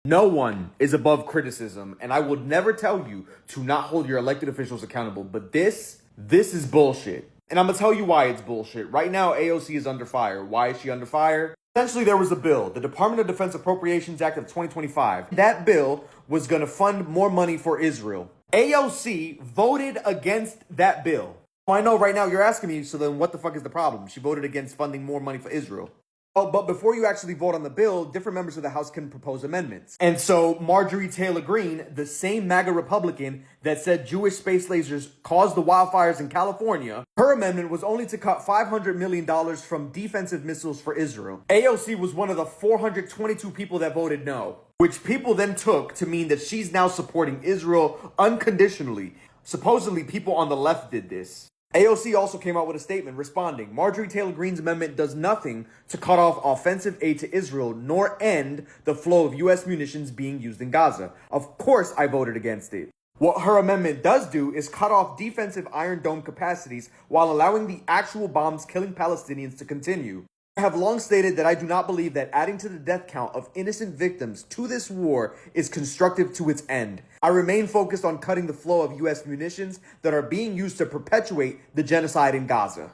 No one is above criticism, and I would never tell you to not hold your elected officials accountable, but this is bullshit. And I'm gonna tell you why it's bullshit. Right now, AOC is under fire. Why is she under fire? Essentially, there was a bill, the Department of Defense Appropriations Act of 2025. That bill was gonna fund more money for Israel. AOC voted against that bill. I know right now you're asking me, so then what the fuck is the problem? She voted against funding more money for Israel. Oh, but before you actually vote on the bill, different members of the House can propose amendments. And so Marjorie Taylor Greene, the same MAGA Republican that said Jewish space lasers caused the wildfires in California, her amendment was only to cut $500 million from defensive missiles for Israel. AOC was one of the 422 people that voted no, which people then took to mean that she's now supporting Israel unconditionally. Supposedly, people on the left did this. AOC also came out with a statement responding, Marjorie Taylor Greene's amendment does nothing to cut off offensive aid to Israel nor end the flow of U.S. munitions being used in Gaza. Of course I voted against it. What her amendment does do is cut off defensive Iron Dome capacities while allowing the actual bombs killing Palestinians to continue. I have long stated that I do not believe that adding to the death count of innocent victims to this war is constructive to its end. I remain focused on cutting the flow of U.S. munitions that are being used to perpetuate the genocide in Gaza.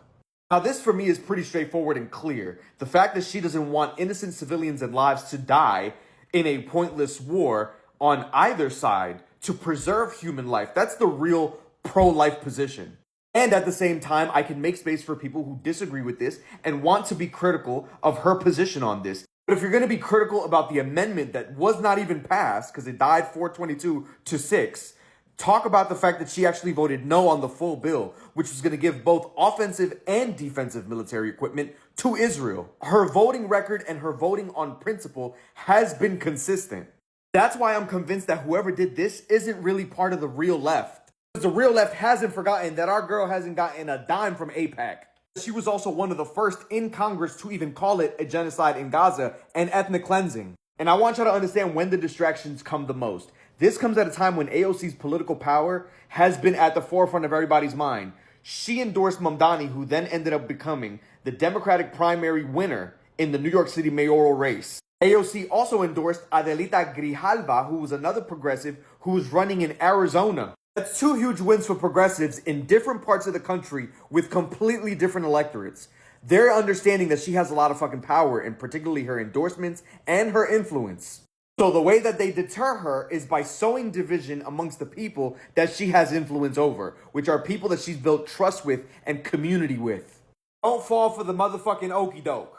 Now, this for me is pretty straightforward and clear. The fact that she doesn't want innocent civilians and lives to die in a pointless war on either side to preserve human life, that's the real pro-life position. And at the same time, I can make space for people who disagree with this and want to be critical of her position on this. But if you're going to be critical about the amendment that was not even passed, because it died 422-6, talk about the fact that she actually voted no on the full bill, which was going to give both offensive and defensive military equipment to Israel. Her voting record and her voting on principle has been consistent. That's why I'm convinced that whoever did this isn't really part of the real left. The real left hasn't forgotten that our girl hasn't gotten a dime from AIPAC. She was also one of the first in Congress to even call it a genocide in Gaza and ethnic cleansing. And I want y'all to understand when the distractions come the most. This comes at a time when AOC's political power has been at the forefront of everybody's mind. She endorsed Mamdani, who then ended up becoming the Democratic primary winner in the New York City mayoral race. AOC also endorsed Adelita Grijalva, who was another progressive who was running in Arizona. That's two huge wins for progressives in different parts of the country with completely different electorates. They're understanding that she has a lot of fucking power, and particularly her endorsements and her influence. So the way that they deter her is by sowing division amongst the people that she has influence over, which are people that she's built trust with and community with. Don't fall for the motherfucking okie doke.